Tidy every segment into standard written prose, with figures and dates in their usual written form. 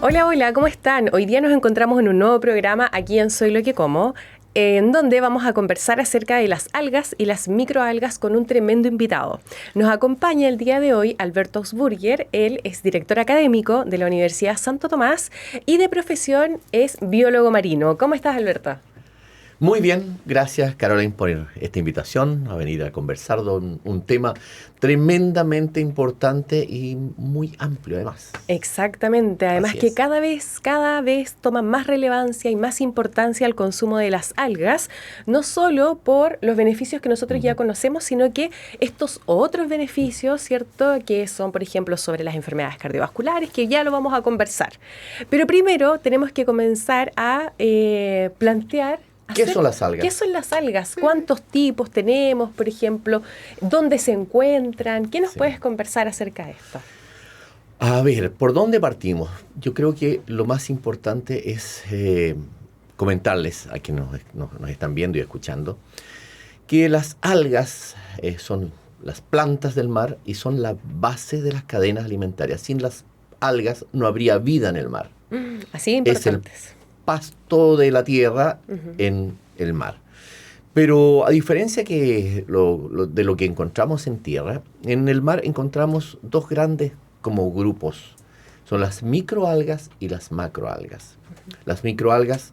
Hola, hola, ¿cómo están? Hoy día nos encontramos en un nuevo programa aquí en Soy lo que como, en donde vamos a conversar acerca de las algas y las microalgas con un tremendo invitado. Nos acompaña el día de hoy Alberto Augsburger. Él es director académico de la Universidad Santo Tomás y de profesión es biólogo marino. ¿Cómo estás, Alberto? Muy bien, gracias Caroline por esta invitación a venir a conversar de un tema tremendamente importante y muy amplio además. Exactamente, además Así que es. cada vez toma más relevancia y más importancia el consumo de las algas, no solo por los beneficios que nosotros ya Ujú. conocemos, sino que estos otros beneficios, ¿cierto? Que son, por ejemplo, sobre las enfermedades cardiovasculares, que ya lo vamos a conversar. Pero primero tenemos que comenzar a plantear ¿Qué son las qué algas? son las algas, cuántos tipos tenemos, por ejemplo, dónde se encuentran. ¿Qué nos Sí. puedes conversar acerca de esto? A ver, ¿por dónde partimos? Yo creo que lo más importante es comentarles a quienes nos están viendo y escuchando que las algas son las plantas del mar y son la base de las cadenas alimentarias. Sin las algas no habría vida en el mar. Así de Es el importantes. pasto de la tierra Ujú. en el mar. Pero a diferencia de lo que encontramos en tierra, en el mar encontramos dos grandes como grupos. Son las microalgas y las macroalgas. Las microalgas,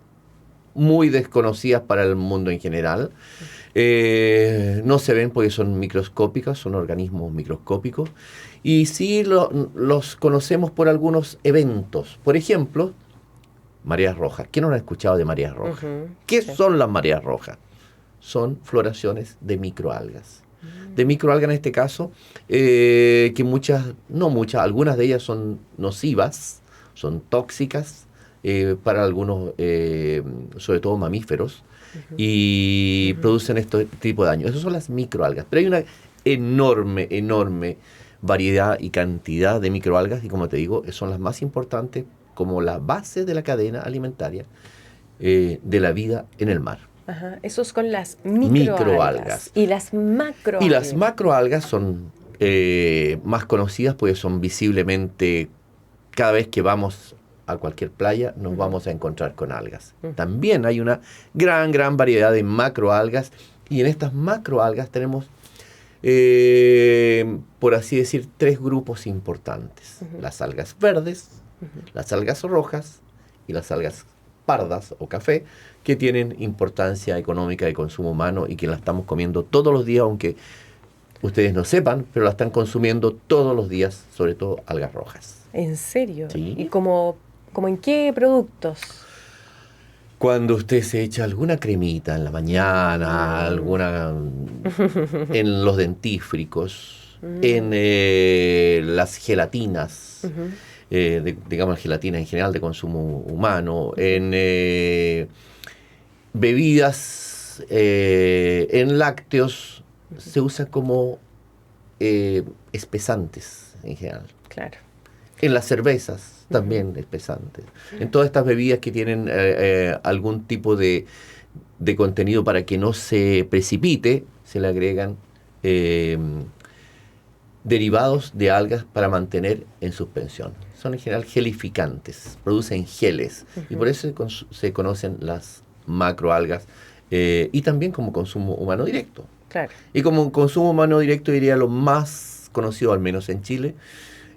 muy desconocidas para el mundo en general, no se ven porque son microscópicas, son organismos microscópicos, y sí los conocemos por algunos eventos. Por ejemplo, mareas rojas. ¿Quién no ha escuchado de mareas rojas? Ujú, ¿Qué sí. son las mareas rojas? Son floraciones de microalgas. De microalgas en este caso, que no muchas, algunas de ellas son nocivas, son tóxicas para algunos, sobre todo mamíferos, y Ujú. producen este tipo de daño. Esas son las microalgas. Pero hay una enorme variedad y cantidad de microalgas, y como te digo, son las más importantes como la base de la cadena alimentaria de la vida en el mar. Ajá, esos con las microalgas Microalgas. y las Y las macroalgas. macroalgas son más conocidas porque son visiblemente, cada vez que vamos a cualquier playa, nos Ujú, vamos a encontrar con algas. ujú. También hay una gran variedad de macroalgas, y en estas macroalgas tenemos, por así decir, tres grupos importantes. Ujú, Las algas verdes, ujú. las algas rojas y las algas pardas o café, que tienen importancia económica de consumo humano y que la estamos comiendo todos los días, aunque ustedes no sepan, pero la están consumiendo todos los días, sobre todo algas rojas. ¿En serio? ¿Y ¿Sí? como en qué productos? Cuando usted se echa alguna cremita en la mañana, Mm. alguna en los dentífricos, en Mm. las gelatinas, Ujú, digamos gelatina en general de consumo humano, en bebidas, en lácteos, ujú. se usa como espesantes en general. Claro. En las cervezas Ujú. también espesantes. En todas estas bebidas que tienen algún tipo de contenido para que no se precipite, se le agregan eh, derivados de algas para mantener en suspensión. Son en general gelificantes, producen geles, y Ujú. por eso se conocen las macroalgas, y también como consumo humano directo. Claro. Y como consumo humano directo, diría lo más conocido, al menos en Chile,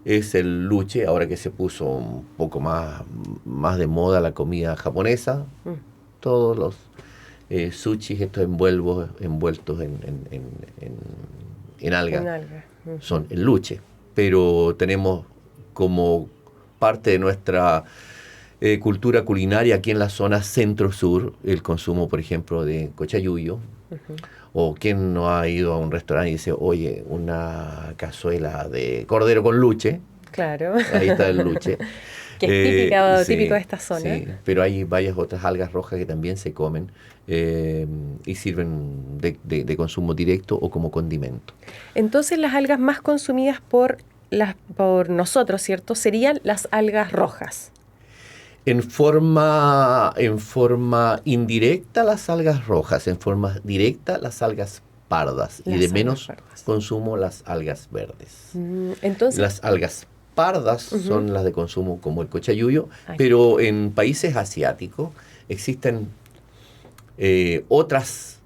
es el luche, ahora que se puso un poco más de moda la comida japonesa. Mm. Todos los sushis, estos envueltos en En alga, alga. son Ujú. el luche. Pero tenemos como parte de nuestra cultura culinaria aquí en la zona centro-sur el consumo, por ejemplo, de cochayuyo. Ujú. O quien no ha ido a un restaurante y dice, oye, una cazuela de cordero con luche. Claro. Ahí está el luche. Que es típica o típico de Sí, esta zona. sí, pero hay varias otras algas rojas que también se comen, y sirven de consumo directo o como condimento. Entonces las algas más consumidas por nosotros, ¿cierto? Serían las algas rojas. En forma indirecta las algas rojas, en forma directa las algas pardas, y de Las algas menos verdes. consumo las algas verdes. Entonces, Las algas pardas son las de consumo como el cochayuyo, Ay. pero en países asiáticos existen otras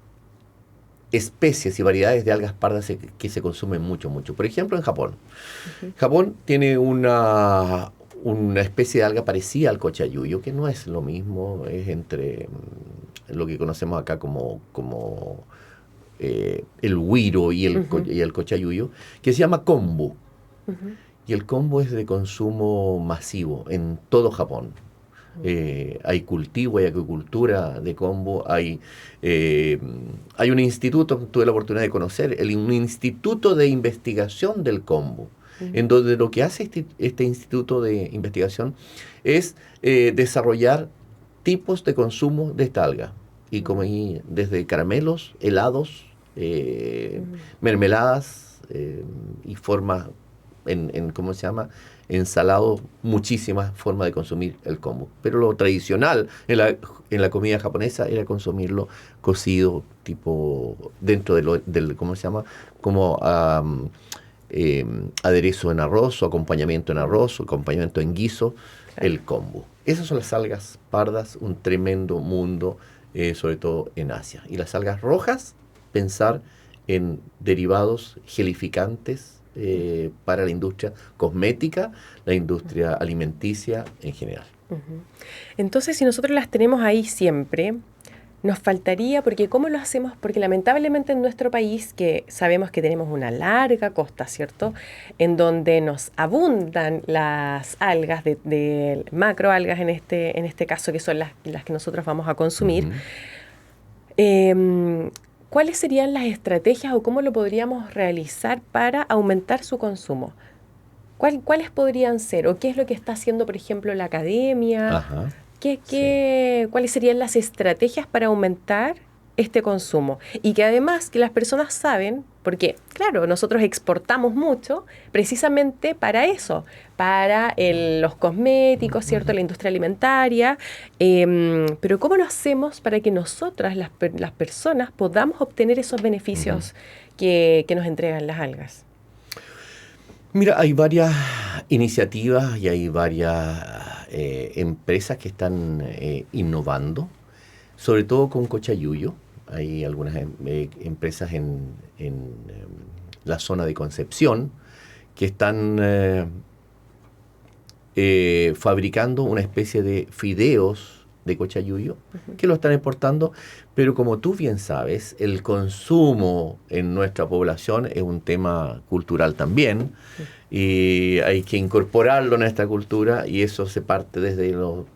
especies y variedades de algas pardas que se consumen mucho, mucho. Por ejemplo, en Japón. Japón tiene una especie de alga parecida al cochayuyo, que no es lo mismo, es entre lo que conocemos acá como el huiro y el cochayuyo, que se llama kombu. Y el kombu es de consumo masivo en todo Japón. Hay cultivo, hay agricultura de kombu, hay un instituto, tuve la oportunidad de conocer, un instituto de investigación del kombu, en donde lo que hace este instituto de investigación es desarrollar tipos de consumo de esta alga. Y como desde caramelos, helados, mermeladas y formas ¿cómo se llama? Ensalado, muchísimas formas de consumir el kombu. Pero lo tradicional en la comida japonesa era consumirlo cocido, tipo dentro del ¿cómo se llama? Como aderezo en arroz, o acompañamiento en arroz, o acompañamiento en guiso, el kombu. Esas son las algas pardas, un tremendo mundo, sobre todo en Asia. Y las algas rojas, pensar en derivados gelificantes, para la industria cosmética, la industria alimenticia en general. Entonces, si nosotros las tenemos ahí siempre, nos faltaría, porque ¿cómo lo hacemos? Porque lamentablemente en nuestro país, que sabemos que tenemos una larga costa, ¿cierto?, en donde nos abundan las algas, de macroalgas en este caso, que son las que nosotros vamos a consumir. ¿Cuáles serían las estrategias o cómo lo podríamos realizar para aumentar su consumo? ¿Cuáles podrían ser? ¿O qué es lo que está haciendo, por ejemplo, la academia? Ajá. ¿Cuáles serían las estrategias para aumentar este consumo? Y que además que las personas saben, porque claro, nosotros exportamos mucho precisamente para eso, para los cosméticos, ¿cierto?, la industria alimentaria, pero ¿cómo lo hacemos para que nosotras, las personas, podamos obtener esos beneficios que nos entregan las algas? Mira, hay varias iniciativas y hay varias empresas que están innovando, sobre todo con cochayuyo. Hay algunas empresas en la zona de Concepción que están fabricando una especie de fideos de cochayuyo, que lo están exportando, pero como tú bien sabes, el consumo en nuestra población es un tema cultural también, y hay que incorporarlo en nuestra cultura, y eso se parte desde los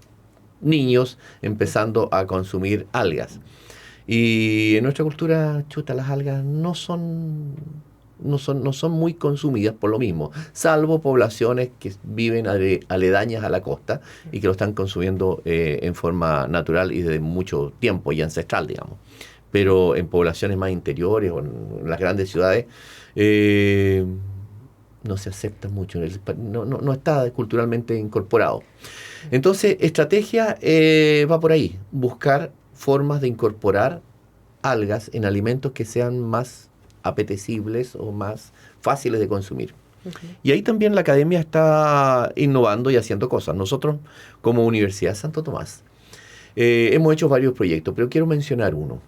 niños empezando a consumir algas. Y en nuestra cultura, las algas no son muy consumidas por lo mismo, salvo poblaciones que viven aledañas a la costa y que lo están consumiendo en forma natural y desde mucho tiempo y ancestral, digamos. Pero en poblaciones más interiores o en las grandes ciudades no se acepta mucho, no está culturalmente incorporado. Entonces, estrategia va por ahí, buscar formas de incorporar algas en alimentos que sean más apetecibles o más fáciles de consumir. Y ahí también la academia está innovando y haciendo cosas. Nosotros, como Universidad de Santo Tomás, hemos hecho varios proyectos, pero quiero mencionar uno.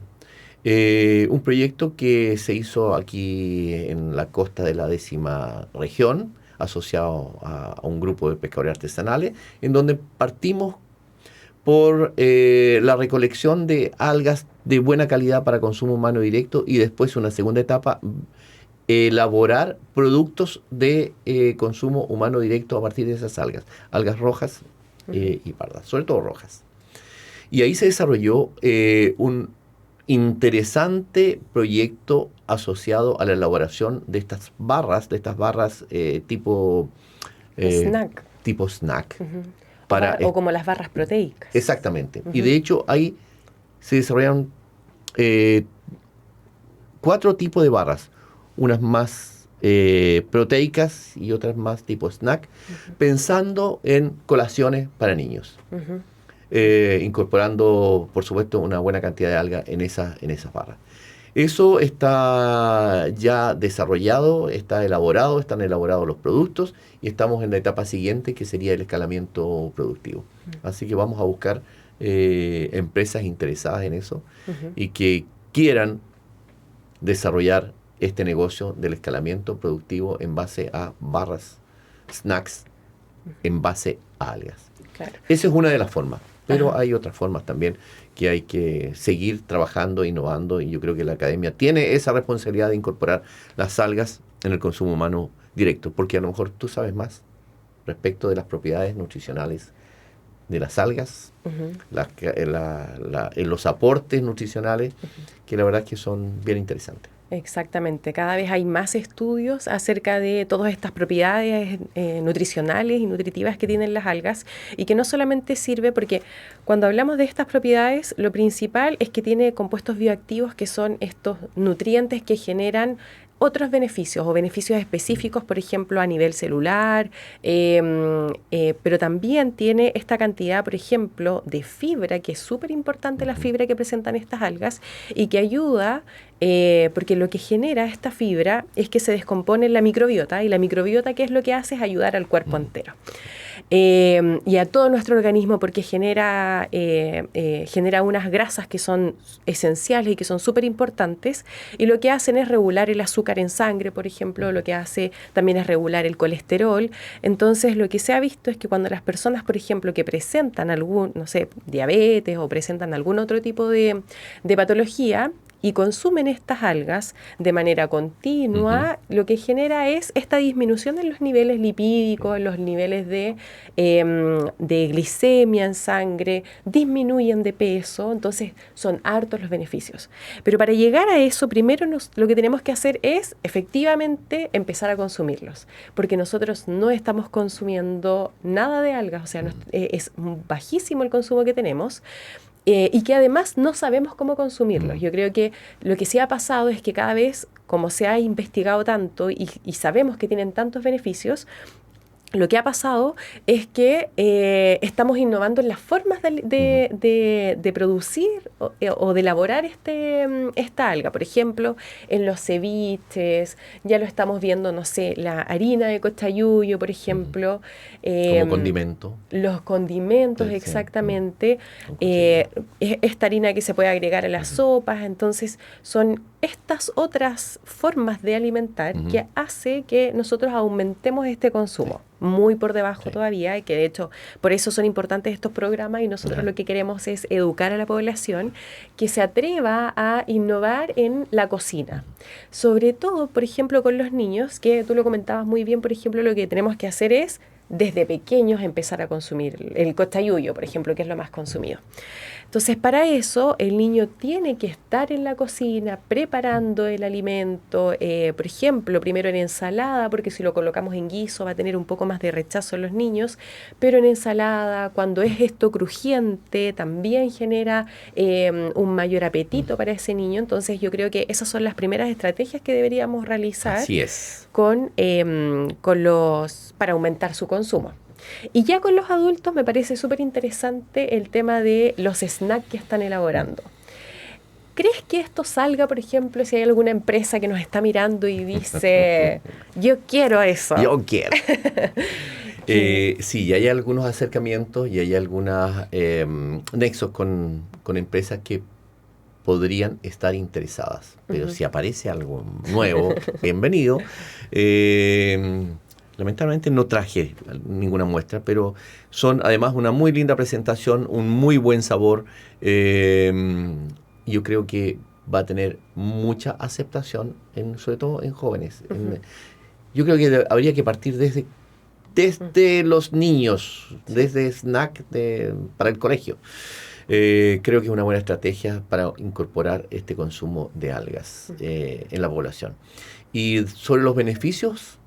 Un proyecto que se hizo aquí en la costa de la 10ª región, asociado a un grupo de pescadores artesanales, en donde partimos por la recolección de algas de buena calidad para consumo humano directo, y después una segunda etapa, elaborar productos de consumo humano directo a partir de esas algas rojas y pardas, sobre todo rojas. Y ahí se desarrolló un interesante proyecto asociado a la elaboración de estas barras tipo snack. Tipo snack. O como las barras proteicas. Exactamente. Y de hecho ahí se desarrollaron 4 tipos de barras, unas más proteicas y otras más tipo snack, pensando en colaciones para niños, incorporando, por supuesto, una buena cantidad de alga en esas barras. Eso está ya desarrollado, está elaborado, están elaborados los productos y estamos en la etapa siguiente que sería el escalamiento productivo. Así que vamos a buscar empresas interesadas en eso y que quieran desarrollar este negocio del escalamiento productivo en base a barras, snacks, en base a algas. Claro. Esa es una de las formas, pero hay otras formas también que hay que seguir trabajando, innovando, y yo creo que la academia tiene esa responsabilidad de incorporar las algas en el consumo humano directo, porque a lo mejor tú sabes más respecto de las propiedades nutricionales de las algas, los aportes nutricionales, que la verdad es que son bien interesantes. Exactamente, cada vez hay más estudios acerca de todas estas propiedades nutricionales y nutritivas que tienen las algas, y que no solamente sirve porque cuando hablamos de estas propiedades, lo principal es que tiene compuestos bioactivos que son estos nutrientes que generan otros beneficios o beneficios específicos, por ejemplo, a nivel celular, pero también tiene esta cantidad, por ejemplo, de fibra, que es súper importante la fibra que presentan estas algas y que ayuda, porque lo que genera esta fibra es que se descompone la microbiota, y la microbiota, ¿qué es lo que hace? Es ayudar al cuerpo entero. Y a todo nuestro organismo, porque genera unas grasas que son esenciales y que son súper importantes, y lo que hacen es regular el azúcar en sangre, por ejemplo, lo que hace también es regular el colesterol. Entonces, lo que se ha visto es que cuando las personas, por ejemplo, que presentan algún, no sé, diabetes o presentan algún otro tipo de patología, y consumen estas algas de manera continua, lo que genera es esta disminución en los niveles lipídicos, en los niveles de glicemia en sangre, disminuyen de peso, entonces son hartos los beneficios. Pero para llegar a eso, primero lo que tenemos que hacer es efectivamente empezar a consumirlos, porque nosotros no estamos consumiendo nada de algas, o sea, es bajísimo el consumo que tenemos. Y que además no sabemos cómo consumirlos. Yo creo que lo que sí ha pasado es que cada vez, como se ha investigado tanto y sabemos que tienen tantos beneficios, lo que ha pasado es que estamos innovando en las formas de producir o de elaborar esta alga. Por ejemplo, en los ceviches, ya lo estamos viendo, no sé, la harina de cochayuyo, por ejemplo. Como condimento. Los condimentos, exactamente. Esta harina que se puede agregar a las sopas. Entonces, son estas otras formas de alimentar que hace que nosotros aumentemos este consumo. Muy por debajo todavía, y que de hecho por eso son importantes estos programas, y nosotros lo que queremos es educar a la población que se atreva a innovar en la cocina. Sobre todo, por ejemplo, con los niños, que tú lo comentabas muy bien, por ejemplo, lo que tenemos que hacer es desde pequeños empezar a consumir el cochayuyo, por ejemplo, que es lo más consumido. Entonces, para eso, el niño tiene que estar en la cocina preparando el alimento, por ejemplo, primero en ensalada, porque si lo colocamos en guiso va a tener un poco más de rechazo en los niños, pero en ensalada, cuando es esto crujiente, también genera un mayor apetito para ese niño. Entonces, yo creo que esas son las primeras estrategias que deberíamos realizar. Así es. Para aumentar su consumo. Y ya con los adultos me parece súper interesante el tema de los snacks que están elaborando. ¿Crees que esto salga, por ejemplo, si hay alguna empresa que nos está mirando y dice, yo quiero eso? Yo quiero. Sí, hay algunos acercamientos y hay algunos nexos con empresas que podrían estar interesadas. Pero si aparece algo nuevo, bienvenido. Lamentablemente no traje ninguna muestra, pero son además una muy linda presentación, un muy buen sabor. Yo creo que va a tener mucha aceptación, sobre todo en jóvenes. Yo creo que habría que partir desde los niños, desde snack para el colegio. Creo que es una buena estrategia para incorporar este consumo de algas en la población. Y sobre los beneficios,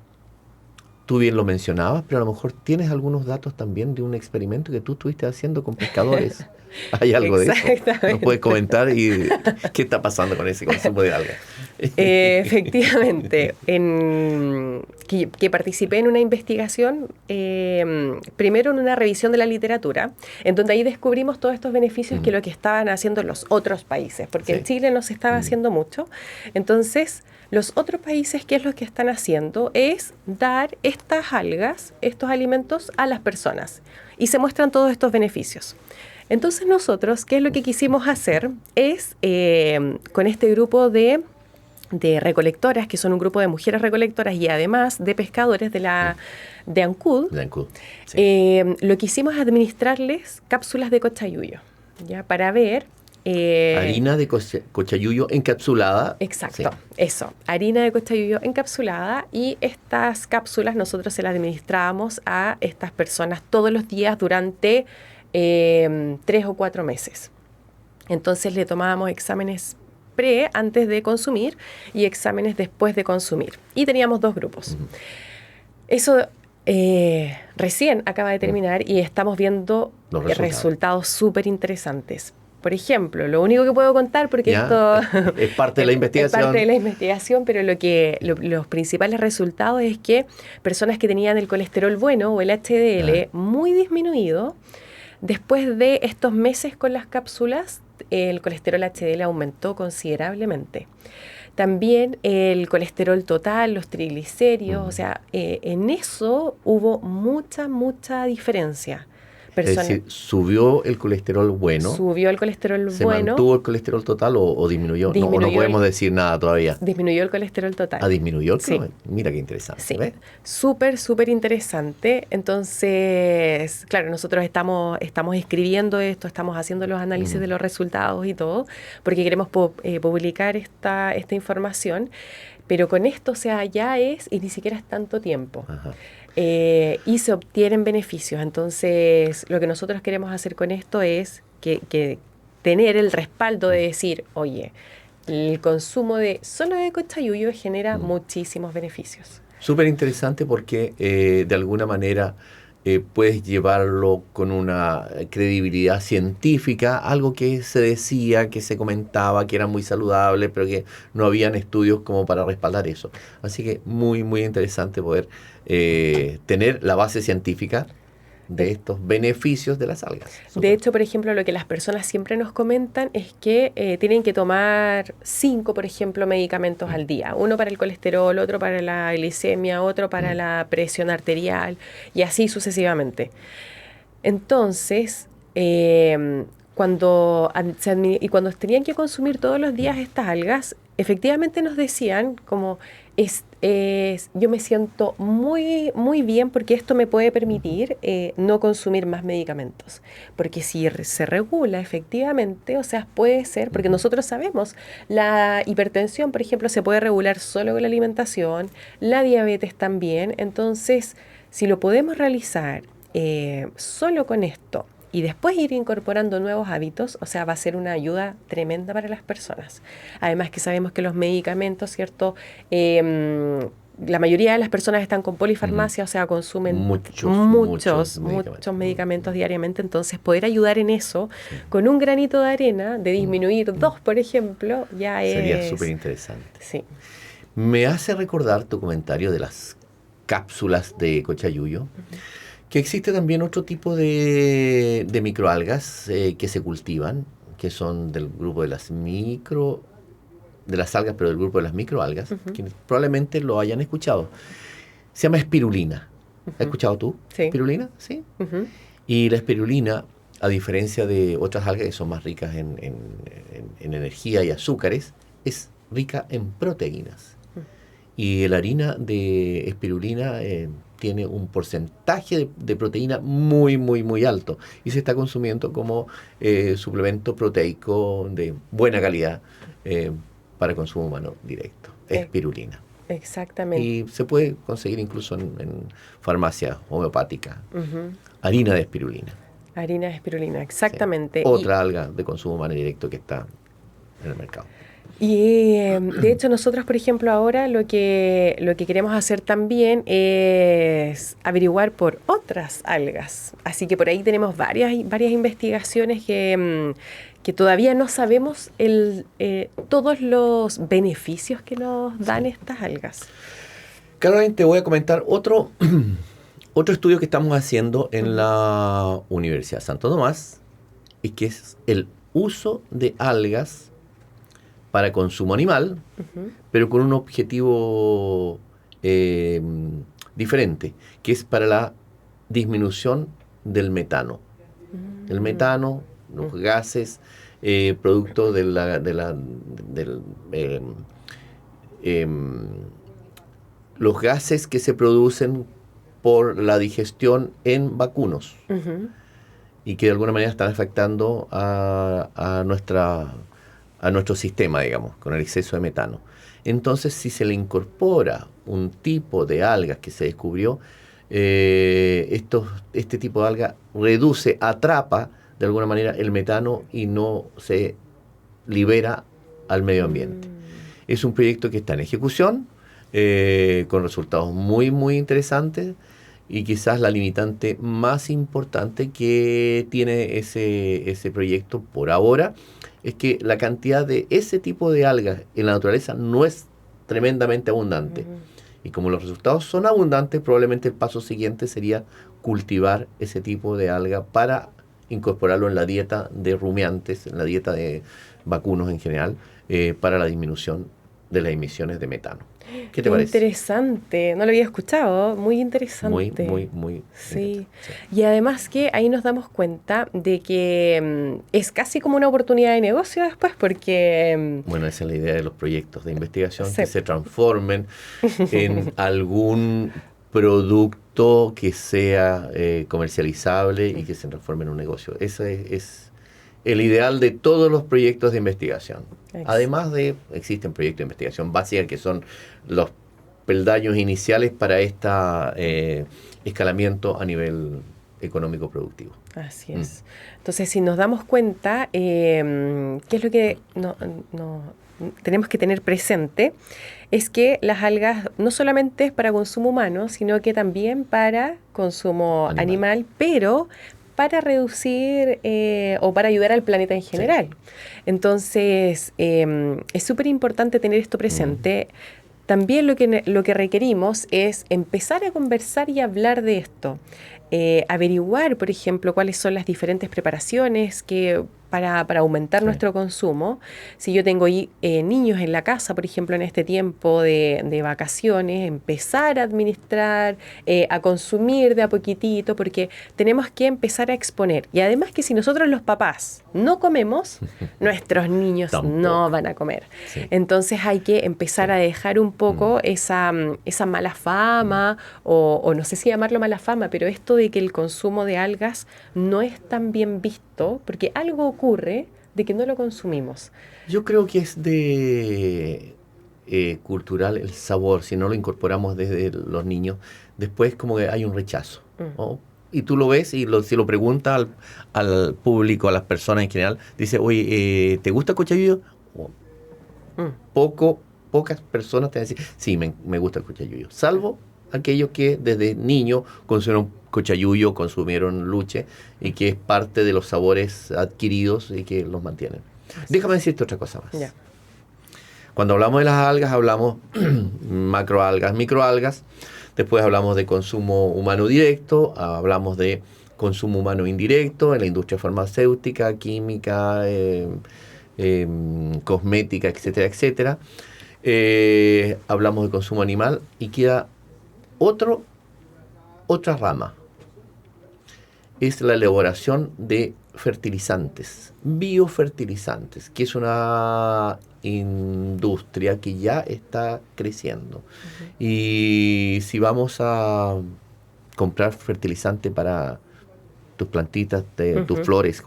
tú bien lo mencionabas, pero a lo mejor tienes algunos datos también de un experimento que tú estuviste haciendo con pescadores. ¿Hay algo de eso? Exactamente. ¿Nos puedes comentar y qué está pasando con ese consumo de algas? Efectivamente, que participé en una investigación, primero en una revisión de la literatura, en donde ahí descubrimos todos estos beneficios que lo que estaban haciendo los otros países, porque en Chile no se estaba haciendo mucho. Entonces, los otros países, ¿qué es lo que están haciendo? Es dar estas algas, estos alimentos a las personas, y se muestran todos estos beneficios. Entonces nosotros, ¿qué es lo que quisimos hacer? Es, con este grupo de recolectoras, que son un grupo de mujeres recolectoras y además de pescadores de Ancud, lo que hicimos es administrarles cápsulas de cochayuyo, ¿ya? Para ver... harina de cochayuyo encapsulada. Exacto, eso, harina de cochayuyo encapsulada, y estas cápsulas nosotros se las administrábamos a estas personas todos los días durante 3 o 4 meses. Entonces le tomábamos exámenes antes de consumir y exámenes después de consumir. Y teníamos 2 grupos. Eso recién acaba de terminar y estamos viendo resultados súper interesantes. Por ejemplo, lo único que puedo contar, porque esto es parte de la investigación. Es parte de la investigación, pero los principales resultados es que personas que tenían el colesterol bueno o el HDL muy disminuido, después de estos meses con las cápsulas, el colesterol HDL aumentó considerablemente. También el colesterol total, los triglicéridos, o sea, en eso hubo mucha diferencia. Es decir, ¿subió el colesterol bueno? Subió el colesterol ¿Se bueno. mantuvo el colesterol total o disminuyó? No podemos decir nada todavía. Disminuyó el colesterol total. ¿Disminuyó? Sí. Mira qué interesante. Sí, ¿ves? súper interesante. Entonces, claro, nosotros estamos escribiendo esto, estamos haciendo los análisis de los resultados y todo, porque queremos publicar esta información, pero con esto, o sea, ya es, y ni siquiera es tanto tiempo. Ajá. Y se obtienen beneficios. Entonces, lo que nosotros queremos hacer con esto es que tener el respaldo de decir, oye, el consumo solo de cochayuyo genera muchísimos beneficios. Súper interesante porque de alguna manera puedes llevarlo con una credibilidad científica, algo que se decía, que se comentaba, que era muy saludable, pero que no habían estudios como para respaldar eso. Así que muy interesante poder tener la base científica de estos beneficios de las algas. De hecho, por ejemplo, lo que las personas siempre nos comentan es que tienen que tomar 5, por ejemplo, medicamentos al día. Uno para el colesterol, otro para la glicemia, otro para la presión arterial y así sucesivamente. Entonces, cuando tenían que consumir todos los días estas algas, efectivamente nos decían como yo me siento muy bien porque esto me puede permitir no consumir más medicamentos. Porque si se regula efectivamente, o sea, puede ser, porque nosotros sabemos, la hipertensión, por ejemplo, se puede regular solo con la alimentación, la diabetes también. Entonces, si lo podemos realizar solo con esto, y después ir incorporando nuevos hábitos, o sea, va a ser una ayuda tremenda para las personas. Además que sabemos que los medicamentos, ¿cierto? La mayoría de las personas están con polifarmacia, o sea, consumen muchos medicamentos diariamente. Entonces, poder ayudar en eso, con un granito de arena, de disminuir 2, por ejemplo, sería súper interesante. Sí. Me hace recordar tu comentario de las cápsulas de cochayuyo, que existe también otro tipo de microalgas que se cultivan, que son del grupo de las algas, pero del grupo de las microalgas, que probablemente lo hayan escuchado. Se llama espirulina. ¿Has escuchado tú? Sí. ¿Espirulina? Sí. Y la espirulina, a diferencia de otras algas que son más ricas en energía y azúcares, es rica en proteínas. Y la harina de espirulina tiene un porcentaje de proteína muy alto y se está consumiendo como suplemento proteico de buena calidad para consumo humano directo. Espirulina. Exactamente. Y se puede conseguir incluso en farmacia homeopática. Harina de espirulina. Harina de espirulina, exactamente. Sí. Otra alga de consumo humano directo que está en el mercado. Y de hecho nosotros, por ejemplo, ahora lo que queremos hacer también es averiguar por otras algas. Así que por ahí tenemos varias investigaciones que todavía no sabemos todos los beneficios que nos dan estas algas. Caroline, te voy a comentar otro estudio que estamos haciendo en la Universidad de Santo Tomás, y que es el uso de algas para consumo animal, pero con un objetivo diferente, que es para la disminución del metano. El metano, los gases, producto de los gases que se producen por la digestión en vacunos, y que de alguna manera están afectando a nuestro sistema, digamos, con el exceso de metano. Entonces, si se le incorpora un tipo de algas que se descubrió, este tipo de alga atrapa de alguna manera el metano y no se libera al medio ambiente. Es un proyecto que está en ejecución, con resultados muy, muy interesantes, y quizás la limitante más importante que tiene ese proyecto por ahora es que la cantidad de ese tipo de algas en la naturaleza no es tremendamente abundante. Y como los resultados son abundantes, probablemente el paso siguiente sería cultivar ese tipo de alga para incorporarlo en la dieta de rumiantes, en la dieta de vacunos en general, para la disminución de las emisiones de metano. ¿Qué te parece? Interesante, no lo había escuchado, muy interesante. Muy. Sí. Y además que ahí nos damos cuenta de que es casi como una oportunidad de negocio después, porque... Bueno, esa es la idea de los proyectos de investigación, que se transformen en algún producto que sea comercializable y que se transforme en un negocio. Ese es el ideal de todos los proyectos de investigación. Además existen proyectos de investigación básica que son los peldaños iniciales para este escalamiento a nivel económico productivo. Así es. Entonces, si nos damos cuenta, ¿qué es lo que tenemos que tener presente? Es que las algas no solamente es para consumo humano, sino que también para consumo animal, pero para reducir o para ayudar al planeta en general. Sí. Entonces, es súper importante tener esto presente. También lo que requerimos es empezar a conversar y hablar de esto. Averiguar, por ejemplo, cuáles son las diferentes preparaciones para aumentar nuestro consumo. Si yo tengo niños en la casa, por ejemplo, en este tiempo de vacaciones, empezar a administrar, a consumir de a poquitito, porque tenemos que empezar a exponer. Y además que si nosotros los papás no comemos, nuestros niños no van a comer. Sí. Entonces hay que empezar a dejar un poco esa mala fama, o no sé si llamarlo mala fama, pero esto de que el consumo de algas no es tan bien visto, porque algo ocurre de que no lo consumimos. Yo creo que es de cultural el sabor. Si no lo incorporamos desde los niños, después como que hay un rechazo, ¿no? Y tú lo ves y si lo preguntas al público, a las personas en general, dice, oye, ¿te gusta el cochayuyo? Pocas personas te van a decir, sí, me gusta el cochayuyo, salvo aquellos que desde niño consumieron cochayuyo, consumieron luche, y que es parte de los sabores adquiridos y que los mantienen. Déjame decirte otra cosa más. Yeah. Cuando hablamos de las algas, hablamos macroalgas, microalgas, después hablamos de consumo humano directo, hablamos de consumo humano indirecto en la industria farmacéutica, química, cosmética, etcétera, etcétera. Hablamos de consumo animal y queda otra rama. Es la elaboración de fertilizantes, biofertilizantes, que es una industria que ya está creciendo. Y si vamos a comprar fertilizante para tus plantitas, tus flores,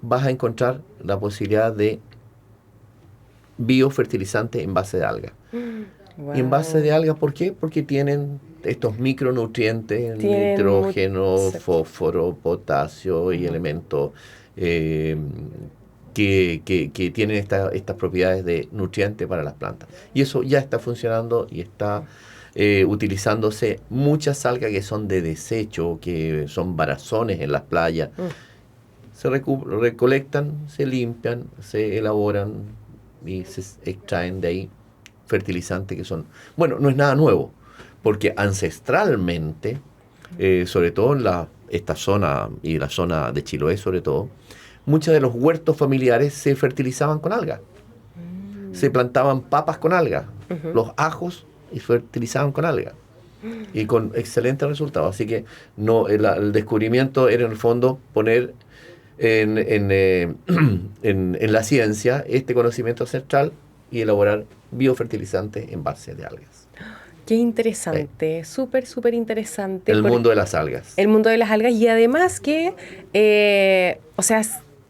vas a encontrar la posibilidad de biofertilizante en base de alga. Wow. Y en base de alga, ¿por qué? Porque tienen estos micronutrientes, nitrógeno, fósforo, potasio y elementos que tienen estas propiedades de nutriente para las plantas. Y eso ya está funcionando y está utilizándose muchas algas que son de desecho, que son barazones en las playas. Se recolectan, se limpian, se elaboran y se extraen de ahí fertilizantes que son... Bueno, no es nada nuevo, porque ancestralmente, sobre todo en esta zona y la zona de Chiloé sobre todo, muchos de los huertos familiares se fertilizaban con algas. Se plantaban papas con algas, los ajos y fertilizaban con algas. Y con excelentes resultados. Así que no, el descubrimiento era en el fondo poner en la ciencia este conocimiento ancestral y elaborar biofertilizantes en base de algas. Qué interesante, súper, súper interesante. El mundo de las algas. El mundo de las algas, y además que, o sea,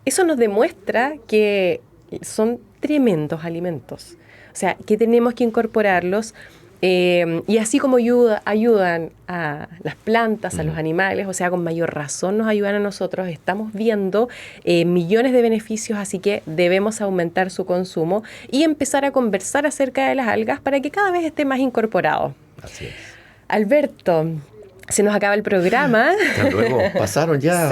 eso nos demuestra que son tremendos alimentos. O sea, que tenemos que incorporarlos. Y así como ayudan a las plantas, a los animales, o sea, con mayor razón nos ayudan a nosotros. Estamos viendo millones de beneficios, así que debemos aumentar su consumo y empezar a conversar acerca de las algas para que cada vez esté más incorporado. Así es. Alberto, se nos acaba el programa. Hasta luego. Pasaron ya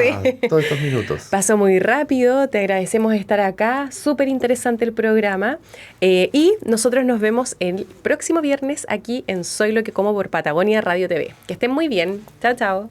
todos estos minutos. Pasó muy rápido, te agradecemos estar acá, súper interesante el programa. Y nosotros nos vemos el próximo viernes aquí en Soy lo que como por Patagonia Radio TV. Que estén muy bien. Chao, chao.